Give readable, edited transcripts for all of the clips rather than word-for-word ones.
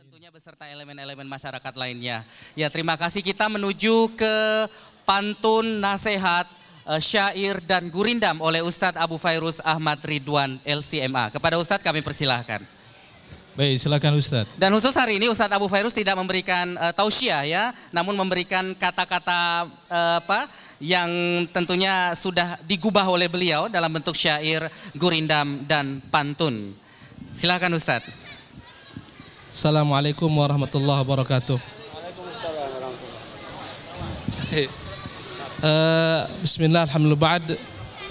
Tentunya beserta elemen-elemen masyarakat lainnya. Ya, terima kasih. Kita menuju ke pantun nasihat, syair dan gurindam oleh Ustadz Abu Fairuz Ahmad Ridwan LCMA. Kepada Ustadz kami persilahkan. Baik, silakan Ustadz. Dan khusus hari ini Ustadz Abu Fairuz tidak memberikan tausiah ya, namun memberikan kata-kata yang tentunya sudah digubah oleh beliau dalam bentuk syair, gurindam dan pantun. Silakan Ustadz. Assalamualaikum warahmatullahi wabarakatuh. Waalaikumsalam warahmatullahi Bismillah, alhamdulillah, ba'd.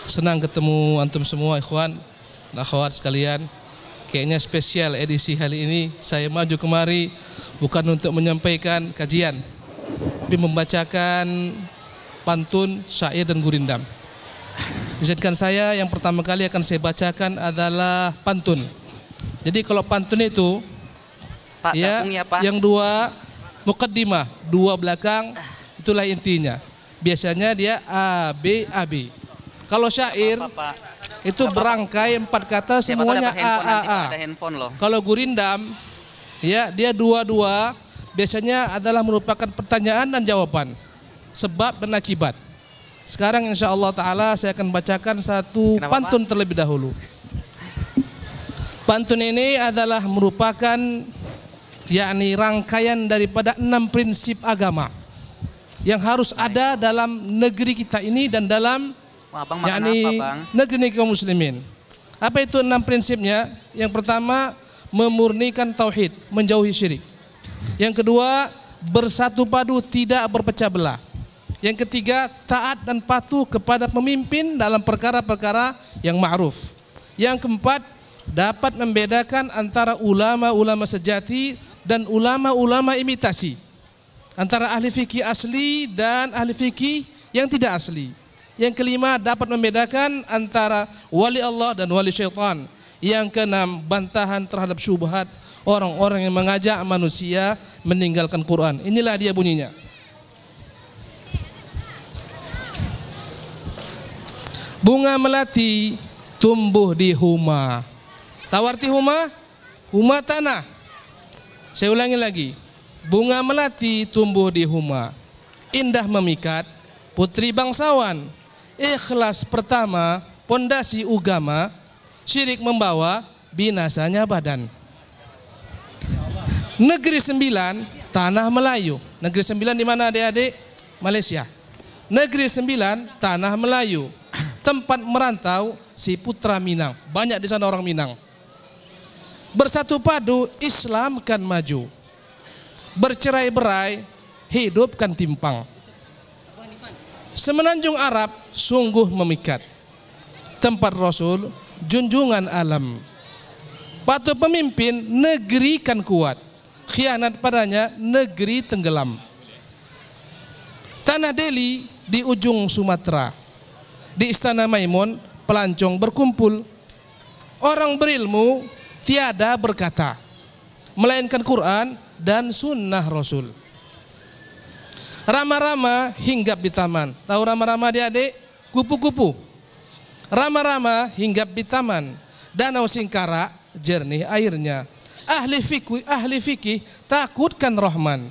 Senang ketemu antum semua ikhwan dan akhwat sekalian. Kayaknya spesial edisi kali ini. Saya maju kemari bukan untuk menyampaikan kajian, tapi membacakan pantun, syair dan gurindam. Izinkan saya yang pertama kali akan saya bacakan adalah pantun. Jadi kalau pantun itu Pak, ya, Pak. yang dua muqaddimah, dua belakang, itulah intinya. Biasanya dia A, B, A, B. Kalau syair itu berangkai 4 kata semuanya A, A, A. Kalau gurindam ya dia dua-dua, biasanya adalah merupakan pertanyaan dan jawaban, sebab dan akibat. Sekarang insya Allah Ta'ala saya akan bacakan satu pantun terlebih dahulu. Pantun ini adalah merupakan yakni rangkaian daripada 6 prinsip agama yang harus ada dalam negeri kita ini dan dalam yakni negeri kaum muslimin. Apa itu 6 prinsipnya? Yang pertama, memurnikan tauhid, menjauhi syirik. Yang kedua, bersatu padu, tidak berpecah belah. Yang ketiga, taat dan patuh kepada pemimpin dalam perkara-perkara yang ma'ruf. Yang keempat, dapat membedakan antara ulama-ulama sejati dan ulama-ulama imitasi, antara ahli fikih asli dan ahli fikih yang tidak asli. Yang kelima, dapat membedakan antara wali Allah dan wali syaitan. Yang keenam, bantahan terhadap syubhat orang-orang yang mengajak manusia meninggalkan Quran. Inilah dia bunyinya. Bunga melati tumbuh di huma. Tawarti huma? Huma tanah. Saya ulangi lagi. Bunga melati tumbuh di huma, indah memikat, putri bangsawan. Ikhlas pertama, pondasi ugama, syirik membawa binasanya badan. Negeri 9, tanah Melayu. Negeri 9 di mana adik-adik? Malaysia. Negeri 9, tanah Melayu. Tempat merantau si putra Minang. Banyak di sana orang Minang. Bersatu padu, Islam kan maju. Bercerai-berai, hidup kan timpang. Semenanjung Arab sungguh memikat. Tempat Rasul, junjungan alam. Patuh pemimpin, negeri kan kuat. Khianat padanya, negeri tenggelam. Tanah Delhi di ujung Sumatera. Di Istana Maimun, pelancong berkumpul. Orang berilmu tiada berkata, melainkan Quran dan sunnah Rasul. Rama-rama hinggap di taman. Tahu rama-rama adik-adik? Kupu-kupu. Rama-rama hinggap di taman. Danau Singkara jernih airnya. Ahli fikih takutkan Rahman.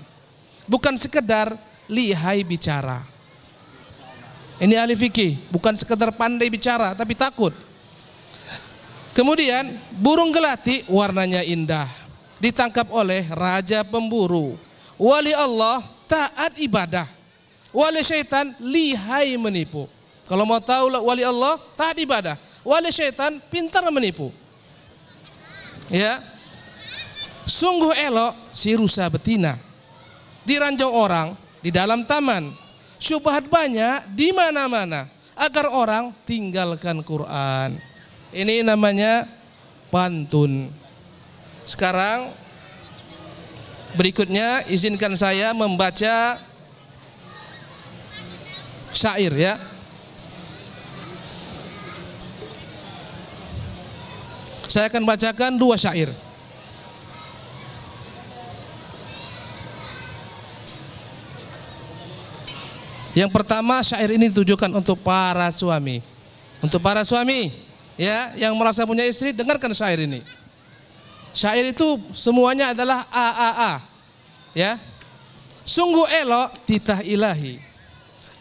Bukan sekedar lihai bicara. Ini ahli fikih, bukan sekedar pandai bicara, tapi takut. Kemudian burung gelati warnanya indah, ditangkap oleh raja pemburu. Wali Allah taat ibadah, wali syaitan lihai menipu. Kalau mau tahu wali Allah taat ibadah, wali syaitan pintar menipu. Ya, sungguh elok si rusa betina, diranjang orang di dalam taman. Syubhat banyak di mana-mana agar orang tinggalkan Quran. Ini namanya pantun. Sekarang berikutnya izinkan saya membaca syair ya. Saya akan bacakan 2 syair. Yang pertama, syair ini ditujukan untuk para suami. Untuk para suami ya, yang merasa punya istri, dengarkan syair ini. Syair itu semuanya adalah a. Ya. Sungguh elok titah ilahi,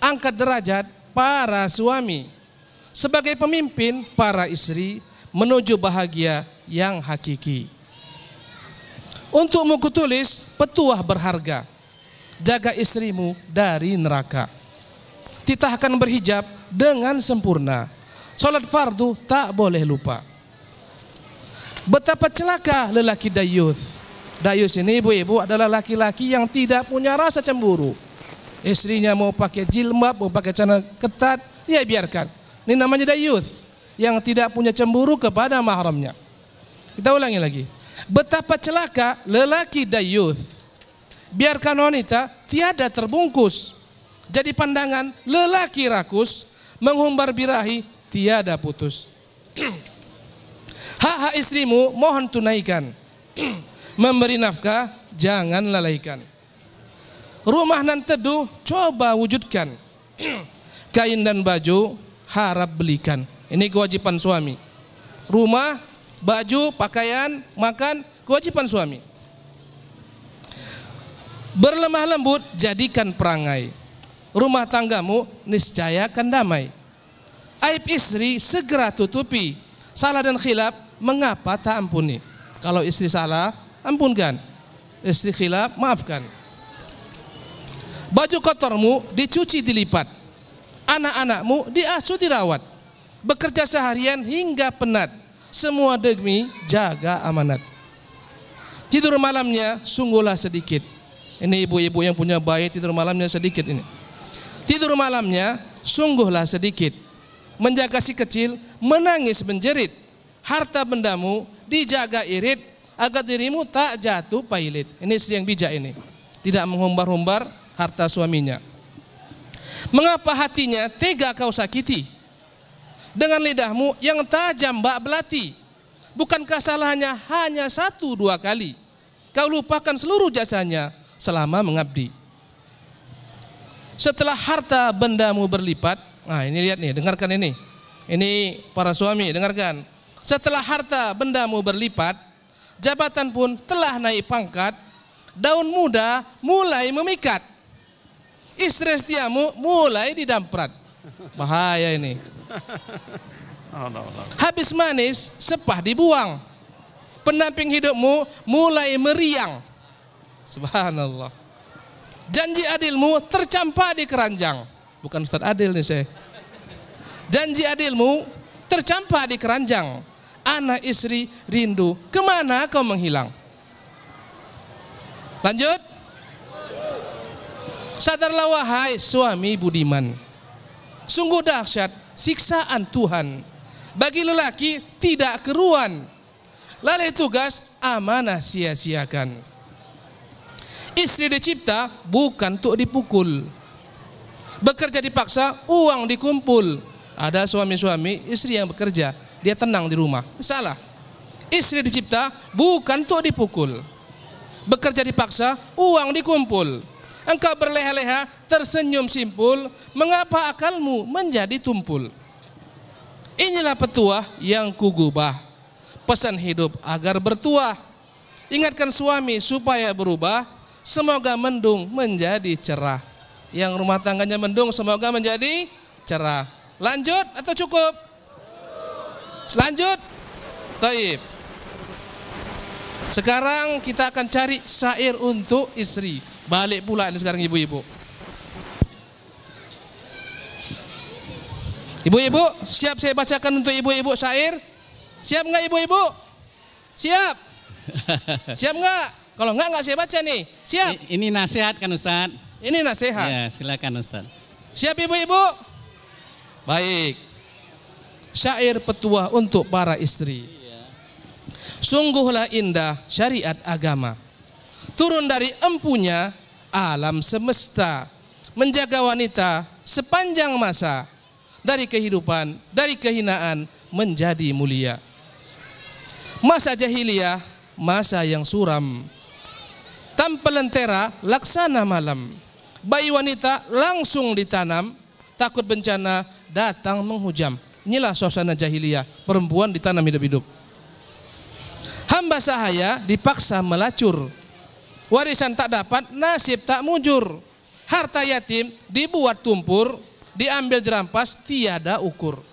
angkat derajat para suami, sebagai pemimpin para istri menuju bahagia yang hakiki. Untukmu kutulis petuah berharga, jaga istrimu dari neraka. Titahkan berhijab dengan sempurna, sholat fardu tak boleh lupa. Betapa celaka lelaki dayus. Dayus ini ibu-ibu adalah laki-laki yang tidak punya rasa cemburu. Istrinya mau pakai jilbab, mau pakai celana ketat, ya biarkan. Ini namanya dayus, yang tidak punya cemburu kepada mahramnya. Kita ulangi lagi. Betapa celaka lelaki dayus. Biarkan wanita tiada terbungkus, jadi pandangan lelaki rakus, menghumbar birahi tiada putus. Hak-hak istrimu mohon tunaikan, memberi nafkah jangan lalaikan. Rumah nan teduh coba wujudkan, kain dan baju harap belikan. Ini kewajiban suami. Rumah, baju, pakaian, makan, kewajiban suami. Berlemah lembut jadikan perangai, rumah tanggamu niscaya akan damai. Aib istri segera tutupi, salah dan khilaf mengapa tak ampuni. Kalau istri salah, ampunkan. Istri khilaf, maafkan. Baju kotormu dicuci dilipat, anak-anakmu diasuh dirawat, bekerja seharian hingga penat, semua demi jaga amanat. Tidur malamnya sungguhlah sedikit. Ini ibu-ibu yang punya bayi, tidur malamnya sedikit ini. Tidur malamnya sungguhlah sedikit, menjaga si kecil menangis menjerit, harta bendamu dijaga irit, agar dirimu tak jatuh pailit. Ini istri yang bijak ini, tidak menghumbar-humbar harta suaminya. Mengapa hatinya tega kau sakiti, dengan lidahmu yang tajam bak belati? Bukankah salahnya hanya 1-2 kali, kau lupakan seluruh jasanya selama mengabdi. Setelah harta bendamu berlipat, nah ini lihat nih, dengarkan ini. Ini para suami, dengarkan. Setelah harta bendamu berlipat, jabatan pun telah naik pangkat, daun muda mulai memikat, istri setiamu mulai didamprat. Bahaya ini. Habis manis sepah dibuang, pendamping hidupmu mulai meriang. Subhanallah. Janji adilmu tercampak di keranjang. Bukan Ustaz Adil nih saya. Janji adilmu tercampak di keranjang, anak istri rindu, kemana kau menghilang? Lanjut. Sadarlah wahai suami budiman, sungguh dahsyat siksaan Tuhan bagi lelaki tidak keruan, lalai tugas amanah sia-siakan. Istri dicipta bukan untuk dipukul, bekerja dipaksa uang dikumpul. Ada suami-suami istri yang bekerja, dia tenang di rumah. Salah. Istri dicipta bukan untuk dipukul, bekerja dipaksa uang dikumpul. Engkau berleha-leha tersenyum simpul, mengapa akalmu menjadi tumpul? Inilah petuah yang kugubah, pesan hidup agar bertuah. Ingatkan suami supaya berubah, semoga mendung menjadi cerah. Yang rumah tangganya mendung semoga menjadi cerah. Lanjut atau cukup? Lanjut? Taib. Sekarang kita akan cari syair untuk istri. Balik pula ini sekarang ibu-ibu. Ibu-ibu, siap saya bacakan untuk ibu-ibu syair? Siap nggak ibu-ibu? Siap? Siap nggak? Kalau nggak saya baca nih. Siap? Ini nasihat kan Ustaz? Ini nasihat. Ya, silakan Ustaz. Siap ibu-ibu? Baik. Syair petuah untuk para istri. Sungguhlah indah syariat agama, turun dari empunya alam semesta, menjaga wanita sepanjang masa, dari kehidupan, dari kehinaan menjadi mulia. Masa jahiliyah, masa yang suram, tanpa lentera laksana malam, bayi wanita langsung ditanam, takut bencana datang menghujam. Inilah suasana jahiliyah, perempuan ditanam hidup-hidup. hamba sahaya dipaksa melacur. Warisan tak dapat, nasib tak mujur. Harta yatim dibuat tumpur, diambil dirampas tiada ukur.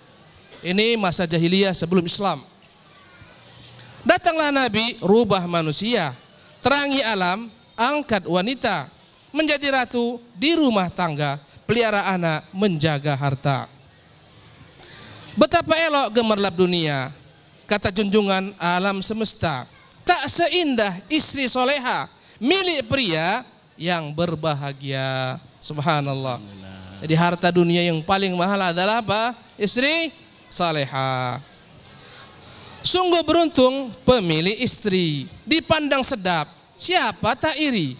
Ini masa jahiliyah sebelum Islam. Datanglah Nabi, rubah manusia, terangi alam, angkat wanita, menjadi ratu di rumah tangga, pelihara anak, menjaga harta. Betapa elok gemerlap dunia, kata junjungan alam semesta. Tak seindah istri soleha, milik pria yang berbahagia. Subhanallah. Jadi harta dunia yang paling mahal adalah apa? Istri soleha. Sungguh beruntung pemilik istri, dipandang sedap, siapa tak iri.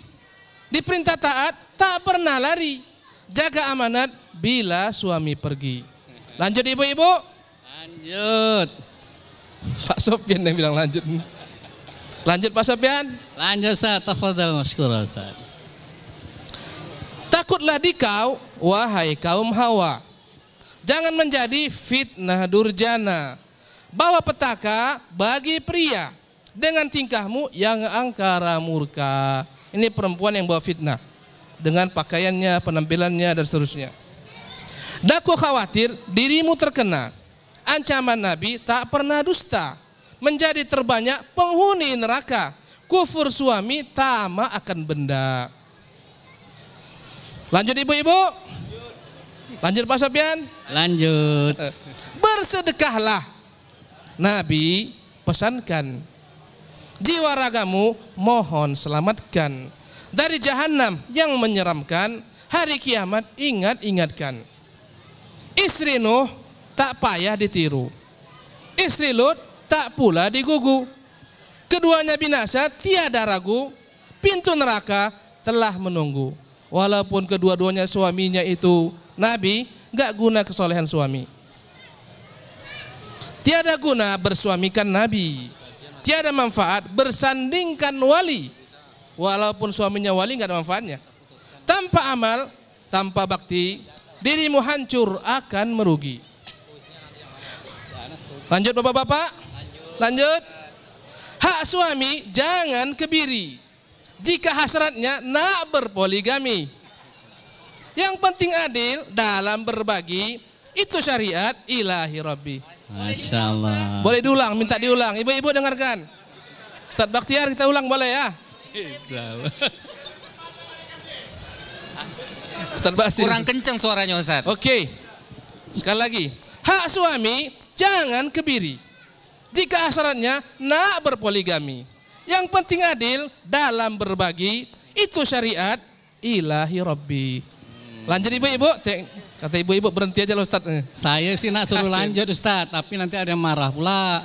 Diperintah taat, tak pernah lari, jaga amanat bila suami pergi. Lanjut ibu-ibu. Lanjut. Pak Sofyan yang bilang lanjut. Lanjut Pak Sofyan. Lanjut Ustaz, tafadhal masykur Ustaz. Takutlah dikau, wahai kaum Hawa. Jangan menjadi fitnah durjana. Bawa petaka bagi pria dengan tingkahmu yang angkara murka. Ini perempuan yang bawa fitnah dengan pakaiannya, penampilannya dan seterusnya. Daku khawatir dirimu terkena ancaman Nabi tak pernah dusta, menjadi terbanyak penghuni neraka. Kufur suami tamak akan benda. Lanjut ibu-ibu. Lanjut Pak Sofyan. Lanjut. Bersedekahlah. Nabi pesankan, jiwa ragamu mohon selamatkan dari jahanam yang menyeramkan, hari kiamat ingatkan. Istri Nuh tak payah ditiru, istri Lut tak pula digugu. Keduanya binasa tiada ragu, pintu neraka telah menunggu. Walaupun kedua-duanya suaminya itu Nabi, gak guna kesolehan suami. Tiada guna bersuamikan Nabi, tiada manfaat bersandingkan wali. Walaupun suaminya wali gak ada manfaatnya. Tanpa amal, tanpa bakti, dirimu hancur akan merugi. Lanjut bapak-bapak. Lanjut. Hak suami jangan kebiri, jika hasratnya nak berpoligami. Yang penting adil dalam berbagi, itu syariat ilahi Rabbi. Masya Allah. Boleh diulang, minta diulang. Ibu-ibu dengarkan. Ustaz Bakhtiar kita ulang boleh ya? Ustaz Basir. Kurang kencang suaranya Ustaz. Oke. Sekali lagi. Hak suami jangan kebiri, jika hasratnya nak berpoligami. Yang penting adil dalam berbagi, itu syariat ilahi Rabbi. Lanjut ibu-ibu. Kata ibu-ibu berhenti aja loh Ustaz. Saya sih nak suruh lanjut Ustaz, tapi nanti ada yang marah pula.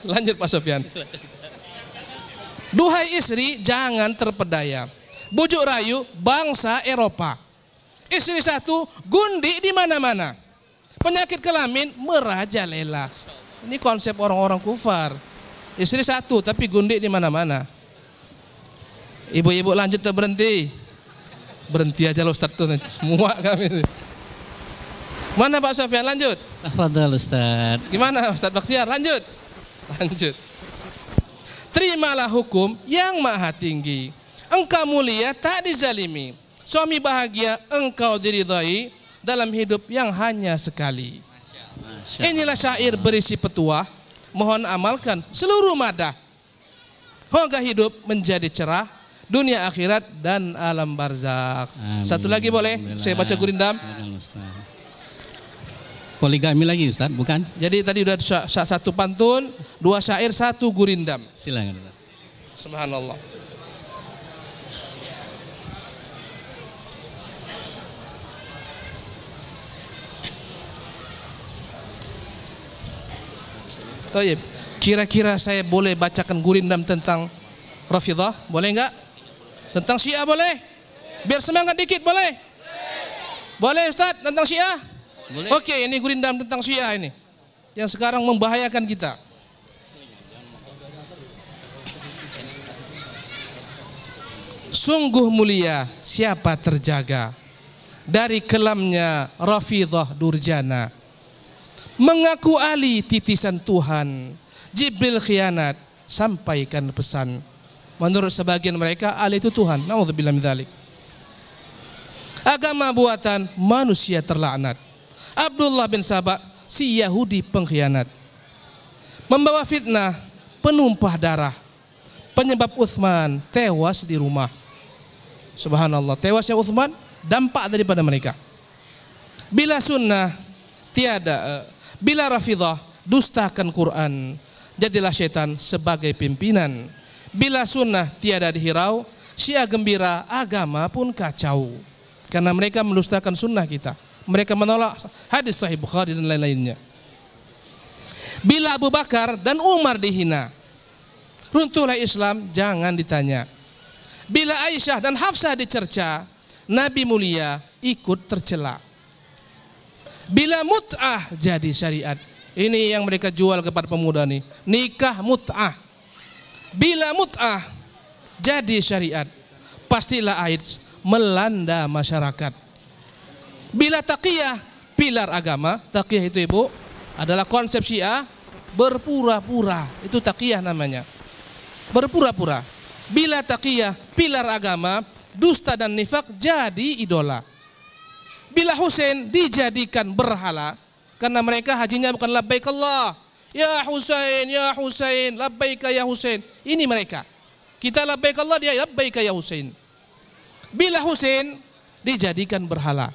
Lanjut Pak Sofyan. Duhai istri jangan terpedaya, bujuk rayu bangsa Eropa. Istri satu gundi di mana-mana, penyakit kelamin merajalela. Ini konsep orang-orang kufar. Istri satu tapi gundi di mana-mana. Ibu-ibu lanjut atau berhenti? Berhenti aja loh Ustaz tuh, muak kami. Mana Pak Sofyan? Lanjut. Tafadhal Ustaz. Gimana Ustaz Bakhtiar? Lanjut. Lanjut. Terimalah hukum yang maha tinggi, engkau mulia tak dizalimi. Suami bahagia engkau diridhai, dalam hidup yang hanya sekali. Inilah syair berisi petuah, mohon amalkan seluruh madah. Semoga hidup menjadi cerah, dunia akhirat dan alam barzakh. Satu lagi boleh? Saya baca gurindam. Poligami lagi Ustaz, bukan? Jadi tadi udah satu pantun, dua syair, satu gurindam. Silakan Ustaz. Subhanallah. Taib. Kira-kira saya boleh bacakan gurindam tentang Rafidhah, boleh enggak? Tentang Syiah boleh? Biar semangat dikit boleh? Boleh Ustaz, tentang Syiah? Boleh. Oke, ini gurindam tentang Syiah ini, yang sekarang membahayakan kita. Sungguh mulia siapa terjaga dari kelamnya Rafidhah durjana. Mengaku Ali titisan Tuhan, Jibril khianat, sampaikan pesan. Menurut sebagian mereka Ali itu Tuhan. Nauzubillah min dzalik. Agama buatan manusia terlaknat. Abdullah bin Sabah si Yahudi pengkhianat. Membawa fitnah, penumpah darah. Penyebab Utsman tewas di rumah. Subhanallah, tewasnya Utsman dampak daripada mereka. Bila sunnah tiada, bila Rafidah dustakan Quran, jadilah syaitan sebagai pimpinan. Bila sunnah tiada dihirau, Syiah gembira, agama pun kacau. Karena mereka mendustakan sunnah kita. Mereka menolak hadis Sahih Bukhari dan lain-lainnya. Bila Abu Bakar dan Umar dihina, runtuhlah Islam, jangan ditanya. Bila Aisyah dan Hafsah dicerca, Nabi mulia ikut tercela. Bila mut'ah jadi syariat, ini yang mereka jual kepada pemuda nih, nikah mut'ah. Bila mut'ah jadi syariat, pastilah AIDS melanda masyarakat. Bila taqiyah, pilar agama, taqiyah itu ibu adalah konsep Syiah, berpura-pura, itu taqiyah namanya. Berpura-pura. Bila taqiyah, pilar agama, dusta dan nifak jadi idola. Bila Husain dijadikan berhala, karena mereka hajinya bukan labbaik Allah, ya Husain, labbaik ya Husain. Ini mereka. Kita labbaik Allah, dia labbaik ya Husain. Bila Husain dijadikan berhala,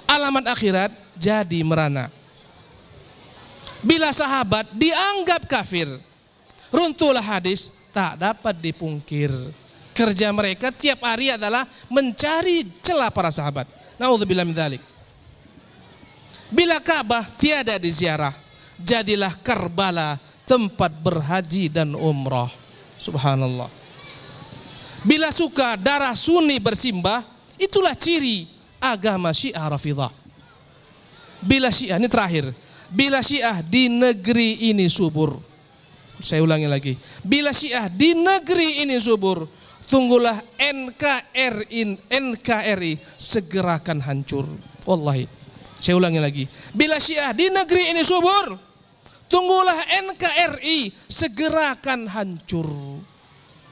alamat akhirat jadi merana. Bila sahabat dianggap kafir, runtuhlah hadis tak dapat dipungkir. Kerja mereka tiap hari adalah mencari celah para sahabat. Nauzubillah min dzalik. Bila Ka'bah tiada diziarah, jadilah Karbala tempat berhaji dan umrah. Subhanallah. Bila suka darah Sunni bersimbah, itulah ciri agama Syiah Rafidah. Bila Syiah, ini terakhir, bila Syiah di negeri ini subur, saya ulangi lagi, bila Syiah di negeri ini subur, tunggulah NKRI segerakan hancur. Wallahi, saya ulangi lagi, bila Syiah di negeri ini subur, tunggulah NKRI segerakan hancur.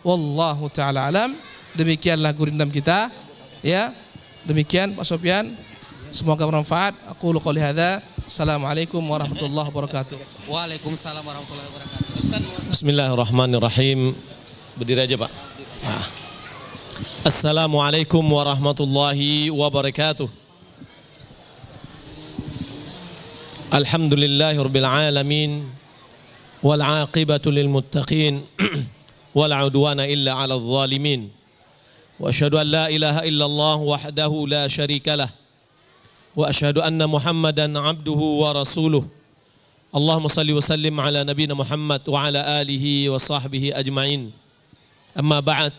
Wallahu ta'ala alam. Demikianlah gurindam kita, ya. Demikian Pak Sofyan, semoga bermanfaat. Aku qouli hadza. Assalamualaikum warahmatullahi wabarakatuh. Waalaikumsalam warahmatullahi wabarakatuh. Bismillahirrahmanirrahim. Berdiri aja Pak. Assalamualaikum warahmatullahi wabarakatuh. Alhamdulillahirabbil alamin wal 'aqibatu lil muttaqin wal 'udwana illa 'alal zalimin. Wa asyhadu an la ilaha illallah wahdahu la syarikalah wa asyhadu anna Muhammadan 'abduhu wa rasuluh. Allahumma salli wa sallim ala nabiyyina Muhammad wa ala alihi wa sahbihi ajma'in. Amma ba'd.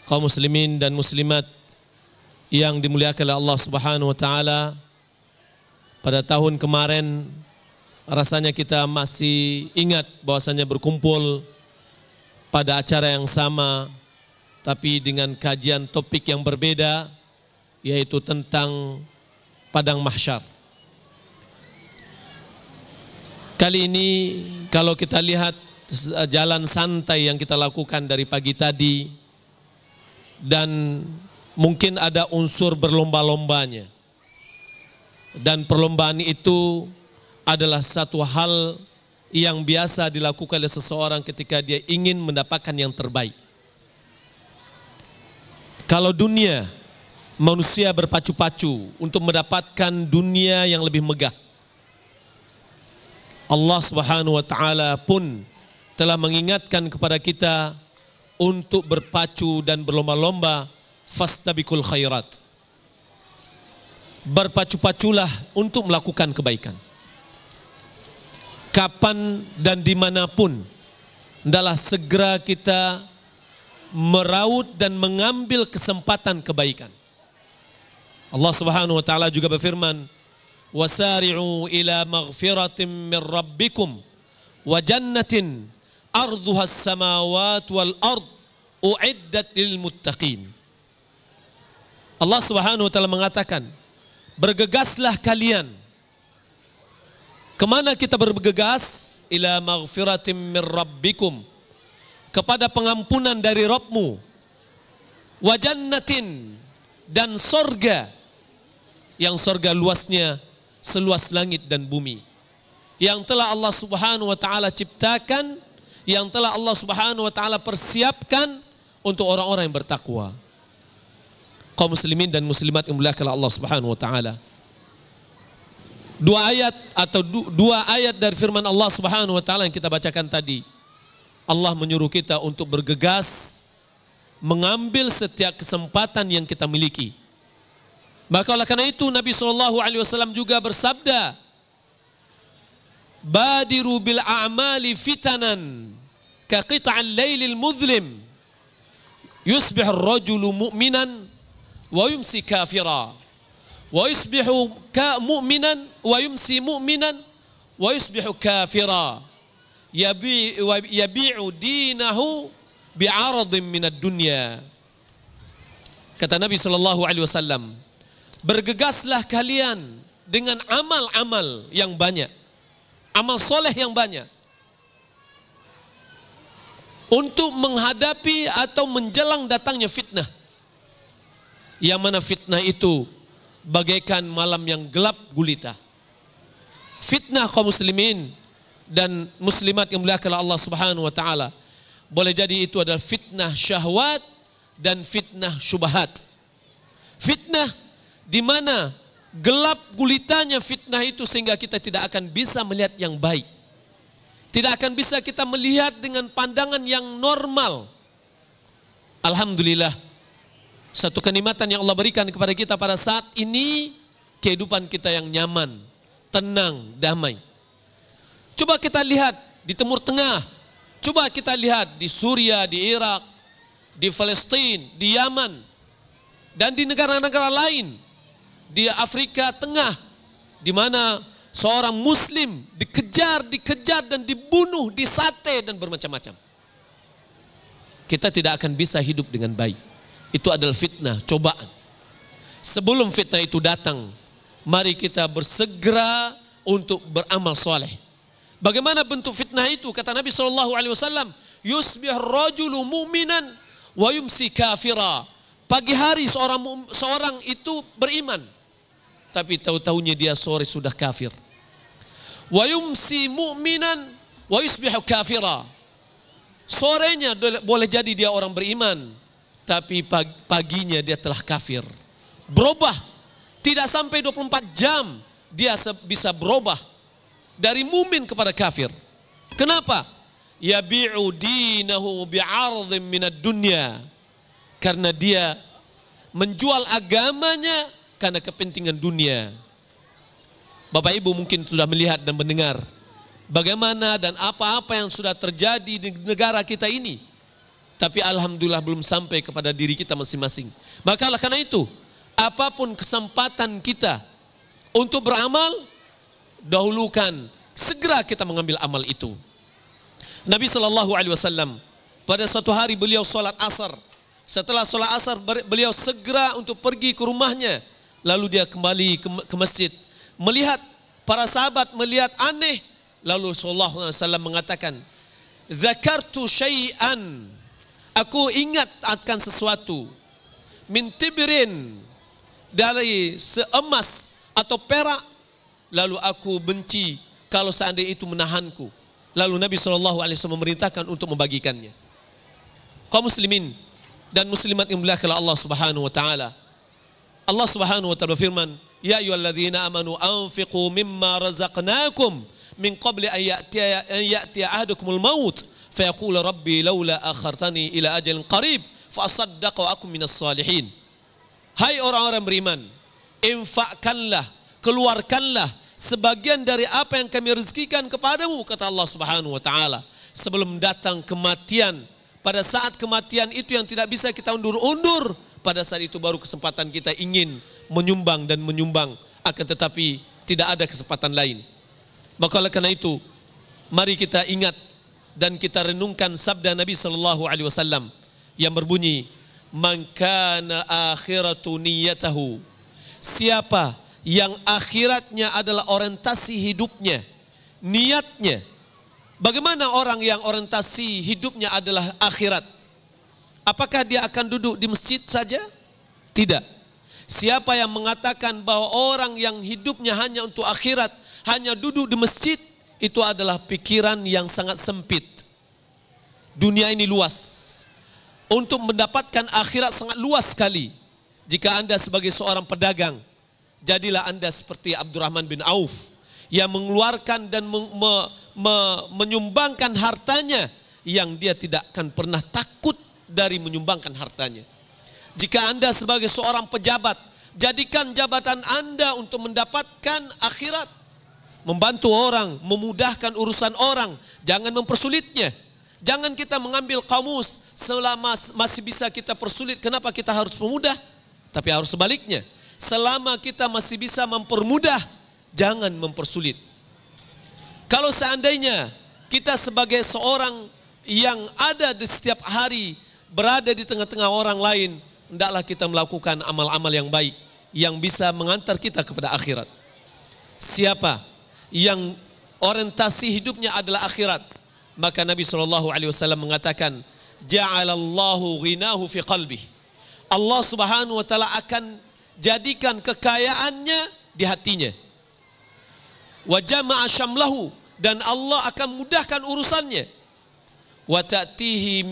Kaum muslimin dan muslimat yang dimuliakan oleh Allah Subhanahu wa taala, pada tahun kemarin rasanya kita masih ingat bahwasanya berkumpul pada acara yang sama tapi dengan kajian topik yang berbeda, yaitu tentang padang mahsyar. Kali ini kalau kita lihat jalan santai yang kita lakukan dari pagi tadi, dan mungkin ada unsur berlomba-lombanya, dan perlombaan itu adalah satu hal yang biasa dilakukan oleh seseorang ketika dia ingin mendapatkan yang terbaik. Kalau dunia, manusia berpacu-pacu untuk mendapatkan dunia yang lebih megah, Allah Subhanahu wa taala pun telah mengingatkan kepada kita untuk berpacu dan berlomba-lomba, fastabiqul khairat. Berpacu-paculah untuk melakukan kebaikan. Kapan dan dimanapun, hendaklah segera kita meraut dan mengambil kesempatan kebaikan. Allah Subhanahu wa taala juga berfirman, wasari'u ila maghfiratin min rabbikum wa jannatin arduhas samawat wal ard uiddat lil muttaqin. Allah Subhanahu wa taala mengatakan, bergegaslah kalian Kemana kita bergegas? Ila maghfiratim min rabbikum, kepada pengampunan dari Rabbmu, wa jannatin, dan sorga, yang sorga luasnya seluas langit dan bumi, yang telah Allah Subhanahu wa taala ciptakan, yang telah Allah Subhanahu wa taala persiapkan untuk orang-orang yang bertakwa. Kaum muslimin dan muslimat yang dimuliakan Allah Subhanahu wa taala. Dua ayat dari firman Allah Subhanahu wa taala yang kita bacakan tadi. Allah menyuruh kita untuk bergegas mengambil setiap kesempatan yang kita miliki. Maka oleh karena itu Nabi SAW juga bersabda, badiru bil a'mali fitanan ka qita'al lailil muzlim yusbih ar-rajulu mu'minan wa yumsi kafira wa yusbihu mu'minan wa yumsi mu'minan wa yusbihu kafira yabi'u dinahu bi'aradin minad dunya. Kata Nabi SAW, bergegaslah kalian dengan amal-amal yang banyak, amal soleh yang banyak, untuk menghadapi atau menjelang datangnya fitnah. Yang mana fitnah itu bagaikan malam yang gelap gulita. Fitnah kaum muslimin dan muslimat yang dimuliakan Allah Subhanahu wa taala, boleh jadi itu adalah fitnah syahwat dan fitnah syubhat. Fitnah di mana gelap gulitanya fitnah itu sehingga kita tidak akan bisa melihat yang baik. Tidak akan bisa kita melihat dengan pandangan yang normal. Alhamdulillah, satu kenikmatan yang Allah berikan kepada kita pada saat ini, kehidupan kita yang nyaman, tenang, damai. Coba kita lihat di Timur Tengah, coba kita lihat di Suriah, di Irak, di Palestina, di Yaman, dan di negara-negara lain, di Afrika Tengah, di mana seorang muslim dikejar dan dibunuh, disate dan bermacam-macam. Kita tidak akan bisa hidup dengan baik. Itu adalah fitnah, cobaan. Sebelum fitnah itu datang, mari kita bersegera untuk beramal soleh. Bagaimana bentuk fitnah itu? Kata Nabi SAW, yusbih rajulu mu'minan wa yumsi kafira. Pagi hari seorang itu beriman, tapi tahu-tahunya dia sore sudah kafir. Wa yumsi mu'minan wa yusbihu kafira. Sorenya boleh jadi dia orang beriman, tapi paginya dia telah kafir. Berubah, tidak sampai 24 jam dia bisa berubah dari mumin kepada kafir. Kenapa? Yabi'u dinahu bi'ardhin minad dunya. Karena dia menjual agamanya karena kepentingan dunia. Bapak Ibu mungkin sudah melihat dan mendengar bagaimana dan apa-apa yang sudah terjadi di negara kita ini. Tapi alhamdulillah belum sampai kepada diri kita masing-masing. Maka karena itu, apapun kesempatan kita untuk beramal, dahulukan, segera kita mengambil amal itu. Nabi SAW pada suatu hari beliau sholat asar. Setelah sholat asar beliau segera untuk pergi ke rumahnya. Lalu dia kembali ke masjid. Melihat para sahabat melihat aneh. Lalu sallallahu alaihi wasallam mengatakan, "Dzakartu syai'an." Aku ingat akan sesuatu. Min tibrin, dari seemas atau perak. Lalu aku benci kalau seandainya itu menahanku. Lalu Nabi SAW memerintahkan untuk membagikannya. Kaum muslimin dan muslimat yang dimuliakan Allah Subhanahu wa taala. Allah Subhanahu wa taala berfirman, "Ya ayyuhalladzina amanu anfiqu mimma razaqnakum min qabli an ya'tiya ahadukumul maut fayaqulu rabbi laula akhartani ila ajalin qarib fa asaddaq wa akum minas salihin." Hai orang-orang beriman, infakkanlah, keluarkanlah sebagian dari apa yang kami rezekikan kepadamu, kata Allah Subhanahu wa taala, sebelum datang kematian. Pada saat kematian itu yang tidak bisa kita undur-undur, pada saat itu baru kesempatan kita ingin menyumbang dan menyumbang, akan tetapi tidak ada kesempatan lain. Maka oleh karena itu, mari kita ingat dan kita renungkan sabda Nabi SAW yang berbunyi, "Man kana akhiratu niyatahu." Siapa yang akhiratnya adalah orientasi hidupnya, niatnya. Bagaimana orang yang orientasi hidupnya adalah akhirat? Apakah dia akan duduk di masjid saja? Tidak. Siapa yang mengatakan bahwa orang yang hidupnya hanya untuk akhirat, hanya duduk di masjid, itu adalah pikiran yang sangat sempit. Dunia ini luas. Untuk mendapatkan akhirat sangat luas sekali. Jika Anda sebagai seorang pedagang, jadilah Anda seperti Abdurrahman bin Auf yang mengeluarkan dan menyumbangkan hartanya yang dia tidak akan pernah takut dari menyumbangkan hartanya. Jika Anda sebagai seorang pejabat, jadikan jabatan Anda untuk mendapatkan akhirat. Membantu orang, memudahkan urusan orang, jangan mempersulitnya. Jangan kita mengambil kamus selama masih bisa kita persulit, kenapa kita harus memudah? Tapi harus sebaliknya. Selama kita masih bisa mempermudah, jangan mempersulit. Kalau seandainya kita sebagai seorang yang ada di setiap hari berada di tengah-tengah orang lain, hendaklah kita melakukan amal-amal yang baik yang bisa mengantar kita kepada akhirat. Siapa yang orientasi hidupnya adalah akhirat, maka Nabi SAW mengatakan, ja'alallahu ghinahu fi qalbih. Allah Subhanahu wa taala akan jadikan kekayaannya di hatinya. Wa jama'a syamlahu, dan Allah akan mudahkan urusannya. Wa ta'tihi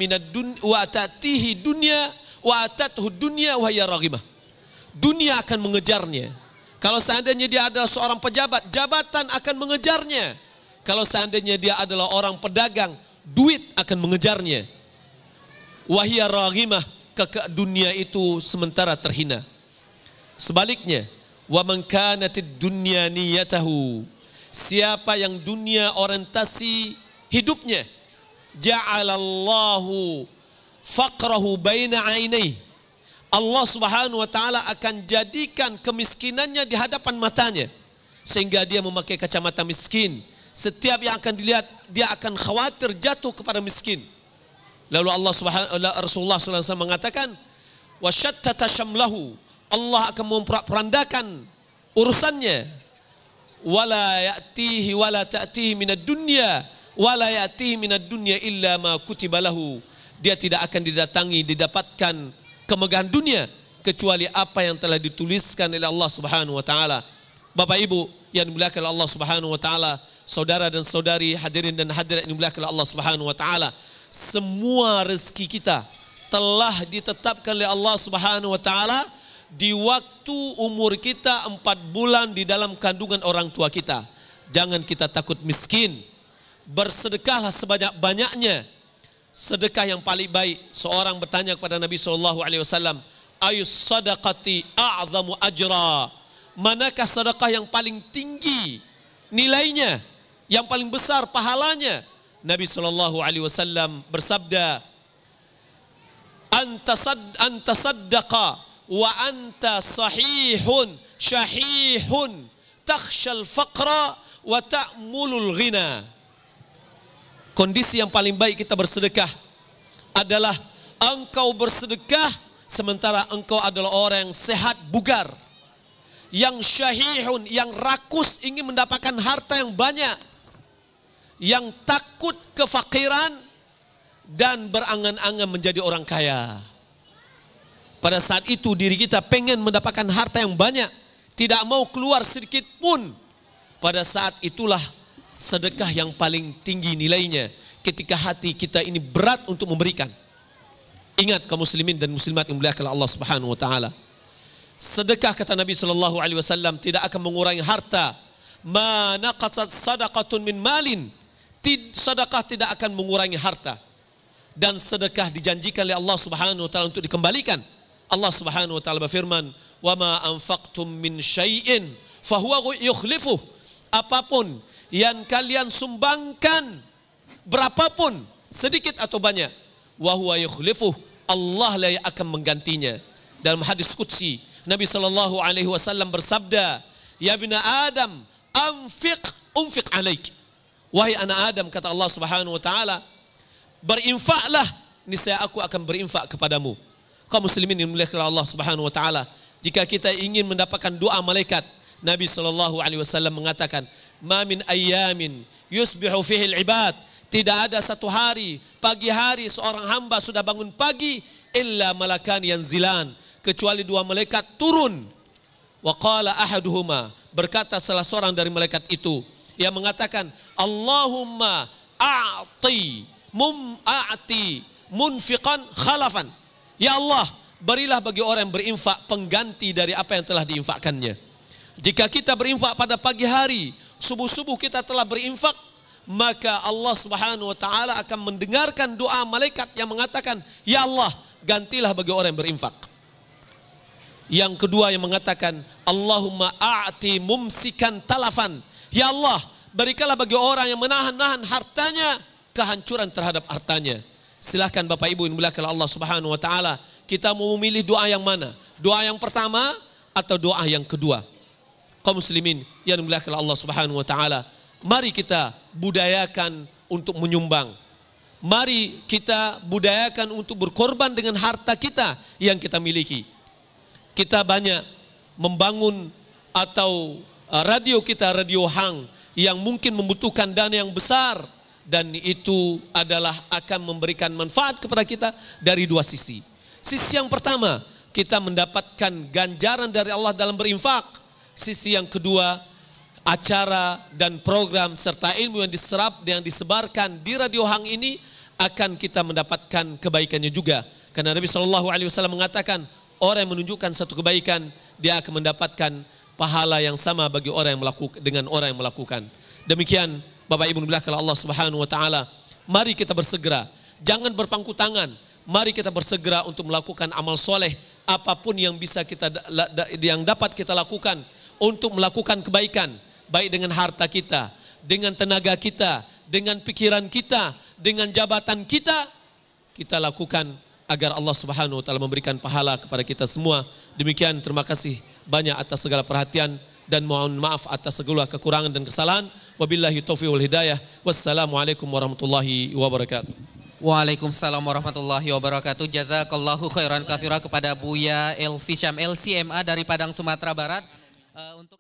dunya wa atathu dunya wa hiya raghimah. Dunia akan mengejarnya. Kalau seandainya dia adalah seorang pejabat, jabatan akan mengejarnya. Kalau seandainya dia adalah orang pedagang, duit akan mengejarnya. Wa hiya raghimah, dunia itu sementara terhina. Sebaliknya, wa man kanatid dunya niyatahu, siapa yang dunia orientasi hidupnya, ja'alallahu faqrahu baina ainaihi, Allah Subhanahu wa taala akan jadikan kemiskinannya di hadapan matanya, sehingga dia memakai kacamata miskin. Setiap yang akan dilihat, dia akan khawatir jatuh kepada miskin. Lalu Rasulullah SAW mengatakan, wasyattata syamlahu, Allah akan memperandakan urusannya. Wala ya'tihi wala ta'tihi minad dunya wala ya'tihi minad dunya illa ma kutiba lahu. Dia tidak akan didapatkan kemegahan dunia kecuali apa yang telah dituliskan oleh Allah Subhanahu wa taala. Bapak Ibu yang dimuliakan oleh Allah Subhanahu wa taala, saudara dan saudari, hadirin dan hadirat yang dimuliakan oleh Allah Subhanahu wa taala, semua rezeki kita telah ditetapkan oleh Allah Subhanahu wa taala di waktu umur kita 4 bulan di dalam kandungan orang tua kita. Jangan kita takut miskin. Bersedekahlah sebanyak-banyaknya. Sedekah yang paling baik. Seorang bertanya kepada Nabi SAW, ayus sadaqati a'zamu ajra, manakah sedekah yang paling tinggi nilainya, yang paling besar pahalanya? Nabi SAW bersabda, anta saddaqa wa anta sahihun syahihun takhshal faqra wa ta'mulul ghina. Kondisi yang paling baik kita bersedekah adalah engkau bersedekah sementara engkau adalah orang yang sehat bugar, yang syahihun, yang rakus ingin mendapatkan harta yang banyak, yang takut kefakiran dan berangan-angan menjadi orang kaya. Pada saat itu diri kita pengen mendapatkan harta yang banyak, tidak mau keluar sedikit pun. Pada saat itulah sedekah yang paling tinggi nilainya, ketika hati kita ini berat untuk memberikan. Ingat kaum muslimin dan muslimat yang dimuliakan Allah Subhanahu wa taala. Sedekah, kata Nabi SAW, tidak akan mengurangi harta. Ma naqasat sadaqatun min malin. Sedekah tidak akan mengurangi harta. Dan sedekah dijanjikan oleh Allah Subhanahu wa taala untuk dikembalikan. Allah Subhanahu wa taala berfirman, "Wa ma anfaqtum min syai'in fahuwa yukhlifuh." Apapun yang kalian sumbangkan, berapapun, sedikit atau banyak, wa huwa yukhlifuh, Allah lah yang akan menggantinya. Dalam hadis qudsi, Nabi SAW bersabda, ya bina Adam, unfiq alaik. Wahai anak Adam, kata Allah Subhanahu wa taala, berinfaklah, niscaya aku akan berinfak kepadamu. Kaum muslimin yang dimuliakan Allah Subhanahu wa taala, jika kita ingin mendapatkan doa malaikat, Nabi SAW mengatakan, ma min ayyamin yusbihu fihi al-ibad. Tidak ada satu hari, pagi hari seorang hamba sudah bangun pagi illa malakan yanzilan, kecuali dua malaikat turun. Wa qala ahaduhuma, berkata salah seorang dari malaikat itu yang mengatakan, Allahumma a'ti munfiqan khalafan. Ya Allah, berilah bagi orang yang berinfak pengganti dari apa yang telah diinfakkannya. Jika kita berinfak pada pagi hari, subuh-subuh kita telah berinfak, maka Allah Subhanahu wa taala akan mendengarkan doa malaikat yang mengatakan, ya Allah, gantilah bagi orang yang berinfak. Yang kedua yang mengatakan, Allahumma a'ti mumsikan talafan. Ya Allah, berikanlah bagi orang yang menahan-nahan hartanya kehancuran terhadap hartanya. Silahkan Bapak Ibu yang dimuliakan Allah Subhanahu wa taala, kita mau memilih doa yang mana? Doa yang pertama atau doa yang kedua? Kaum muslimin yang dimuliakan Allah Subhanahu wa taala, mari kita budayakan untuk menyumbang. Mari kita budayakan untuk berkorban dengan harta kita yang kita miliki. Kita banyak membangun atau radio kita, radio Hang, yang mungkin membutuhkan dana yang besar. Dan itu adalah akan memberikan manfaat kepada kita dari dua sisi. Sisi yang pertama, kita mendapatkan ganjaran dari Allah dalam berinfak. Sisi yang kedua, acara dan program serta ilmu yang diserap yang disebarkan di Radio Hang ini akan kita mendapatkan kebaikannya juga. Karena Nabi SAW mengatakan, orang yang menunjukkan satu kebaikan, dia akan mendapatkan pahala yang sama bagi orang yang melakukan dengan orang yang melakukan. Demikian Bapak Ibu dimuliakan Allah Subhanahu wa taala, mari kita bersegera, jangan berpangku tangan. Mari kita bersegera untuk melakukan amal soleh apapun yang bisa kita yang dapat kita lakukan untuk melakukan kebaikan, baik dengan harta kita, dengan tenaga kita, dengan pikiran kita, dengan jabatan kita, kita lakukan agar Allah Subhanahu wa taala memberikan pahala kepada kita semua. Demikian, terima kasih banyak atas segala perhatian dan mohon maaf atas segala kekurangan dan kesalahan. Wabillahi taufiq wal hidayah. Wassalamualaikum warahmatullahi wabarakatuh. Waalaikumsalam warahmatullahi wabarakatuh. Jazakallahu khairan katsira kepada Buya Elvi Syam LCMA dari Padang Sumatera Barat. Untuk